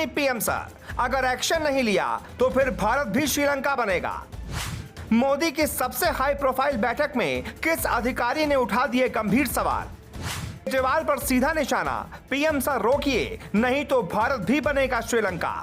नहीं PM sir, अगर action नहीं लिया तो फिर भारत भी श्रीलंका बनेगा। मोदी की सबसे हाई प्रोफाइल बैठक में किस अधिकारी ने उठा दिए गंभीर सवाल? केजरीवाल पर सीधा निशाना, पीएम सर रोकिए नहीं तो भारत भी बनेगा श्रीलंका।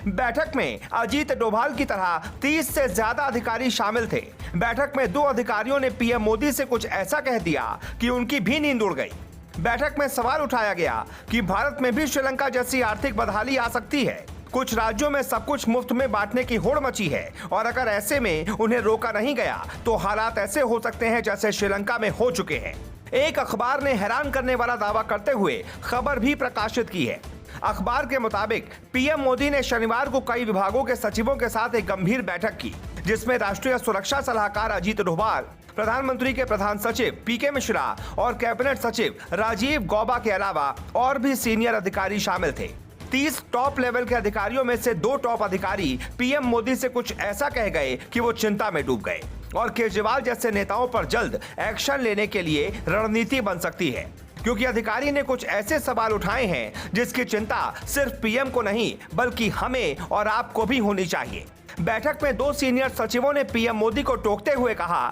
बैठक में अजीत डोभाल की तरह 30 से ज्यादा अधिकारी शामिल थे। बैठक में 2 अधिकारियों ने पीएम मोदी से कुछ ऐसा कह दिया कि उनकी भी नींद उड़ गई। बैठक में सवाल उठाया गया कि भारत में भी श्रीलंका जैसी आर्थिक बदहाली आ सकती है। कुछ राज्यों में सब कुछ मुफ्त में बांटने की होड़ मची है और अगर ऐसे में उन्हें रोका नहीं गया तो हालात ऐसे हो सकते हैं जैसे श्रीलंका में हो चुके हैं। एक अखबार ने हैरान करने वाला दावा करते हुए खबर भी प्रकाशित की है। अखबार के मुताबिक पीएम मोदी ने शनिवार को कई विभागों के सचिवों के साथ एक गंभीर बैठक की, जिसमें राष्ट्रीय सुरक्षा सलाहकार अजीत डोभाल, प्रधानमंत्री के प्रधान सचिव पीके मिश्रा और कैबिनेट सचिव राजीव गौबा के अलावा और भी सीनियर अधिकारी शामिल थे। 30 टॉप लेवल के अधिकारियों में से 2 टॉप अधिकारी पीएम मोदी से कुछ ऐसा कह गए कि वो चिंता में डूब गए और केजरीवाल जैसे नेताओं पर जल्द एक्शन लेने के लिए रणनीति बन सकती है, क्योंकि अधिकारी ने कुछ ऐसे सवाल उठाए हैं जिसकी चिंता सिर्फ पीएम को नहीं बल्कि हमें और आपको भी होनी चाहिए। बैठक में 2 सीनियर सचिवों ने पीएम मोदी को टोकते हुए कहा,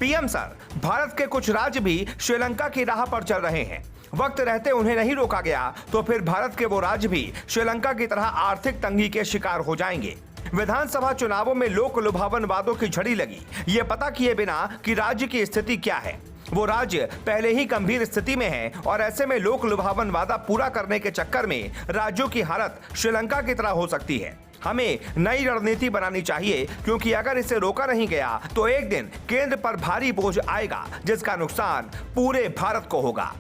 पीएम सर, भारत के कुछ राज्य भी श्रीलंका की राह पर चल रहे हैं। वक्त रहते उन्हें नहीं रोका गया तो फिर भारत के वो राज्य भी श्रीलंका की तरह आर्थिक तंगी के शिकार हो जाएंगे। विधानसभा चुनावों में लोक लुभावन वादों की झड़ी लगी, ये पता किए बिना कि राज्य की स्थिति क्या है। वो राज्य पहले ही गंभीर स्थिति में है और ऐसे में लोक लुभावन वादा पूरा करने के चक्कर में राज्यों की हालत श्रीलंका की तरह हो सकती है। हमें नई रणनीति बनानी चाहिए, क्योंकि अगर इसे रोका नहीं गया तो एक दिन केंद्र पर भारी बोझ आएगा जिसका नुकसान पूरे भारत को होगा।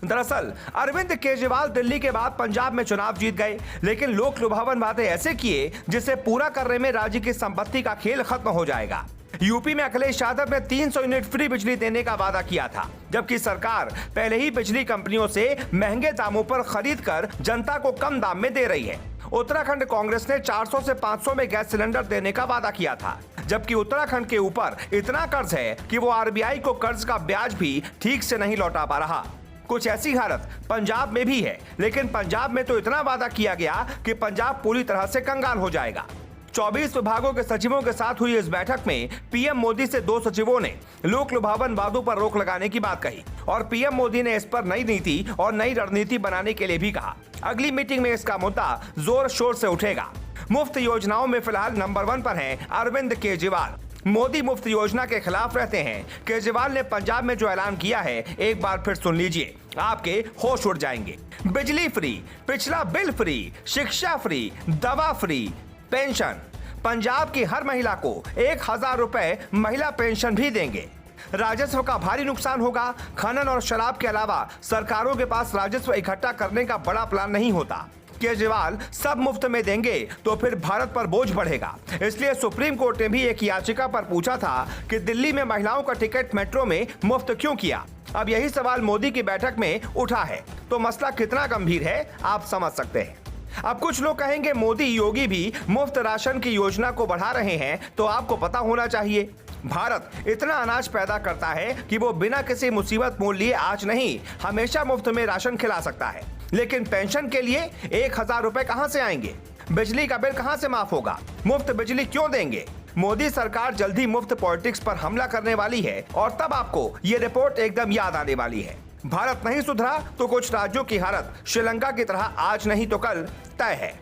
दरअसल अरविंद केजरीवाल दिल्ली के बाद पंजाब में चुनाव जीत गए, लेकिन लोक लुभावन वादे ऐसे किए जिसे पूरा करने में राज्य की संपत्ति का खेल खत्म हो जाएगा। यूपी में अखिलेश यादव ने 300 यूनिट फ्री बिजली देने का वादा किया था, जबकि सरकार पहले ही बिजली कंपनियों से महंगे दामों पर खरीद कर जनता को कम दाम में दे रही है। उत्तराखंड कांग्रेस ने 400 से 500 में गैस सिलेंडर देने का वादा किया था, जबकि उत्तराखंड के ऊपर इतना कर्ज है कि वो आरबीआई को कर्ज का ब्याज भी ठीक से नहीं लौटा पा रहा। कुछ ऐसी हालत पंजाब में भी है, लेकिन पंजाब में तो इतना वादा किया गया कि पंजाब पूरी तरह से कंगाल हो जाएगा। 24 विभागों के सचिवों के साथ हुई इस बैठक में पीएम मोदी से 2 सचिवों ने लोक लुभावन वादों पर रोक लगाने की बात कही और पीएम मोदी ने इस पर नई नीति और नई रणनीति बनाने के लिए भी कहा। अगली मीटिंग में इसका मुद्दा जोर शोर से उठेगा। मुफ्त योजनाओं में फिलहाल नंबर 1 पर हैं अरविंद केजरीवाल। मोदी मुफ्त योजना के खिलाफ रहते हैं। केजरीवाल ने पंजाब में जो ऐलान किया है, एक बार फिर सुन लीजिए, आपके होश उड़ जाएंगे। बिजली फ्री, पिछला बिल फ्री, शिक्षा फ्री, दवा फ्री, पेंशन। पंजाब की हर महिला को 1000 रुपए महिला पेंशन भी देंगे। राजस्व का भारी नुकसान होगा। खनन और शराब के अलावा सरकारों के पास राजस्व इकट्ठा करने का बड़ा प्लान नहीं होता। केजरीवाल सब मुफ्त में देंगे तो फिर भारत पर बोझ बढ़ेगा। इसलिए सुप्रीम कोर्ट ने भी एक याचिका पर पूछा था कि दिल्ली में महिलाओं का टिकट मेट्रो में मुफ्त क्यों किया। अब यही सवाल मोदी की बैठक में उठा है, तो मसला कितना गंभीर है आप समझ सकते हैं। अब कुछ लोग कहेंगे मोदी योगी भी मुफ्त राशन की योजना को बढ़ा रहे हैं, तो आपको पता होना चाहिए भारत इतना अनाज पैदा करता है कि वो बिना किसी मुसीबत मोल लिए आज नहीं हमेशा मुफ्त में राशन खिला सकता है। लेकिन पेंशन के लिए 1000 रुपए कहां से आएंगे? बिजली का बिल कहां से माफ होगा? मुफ्त बिजली क्यों देंगे? मोदी सरकार जल्दी मुफ्त पॉलिटिक्स पर हमला करने वाली है और तब आपको ये रिपोर्ट एकदम याद आने वाली है। भारत नहीं सुधरा तो कुछ राज्यों की हालत श्रीलंका की तरह आज नहीं तो कल तय है।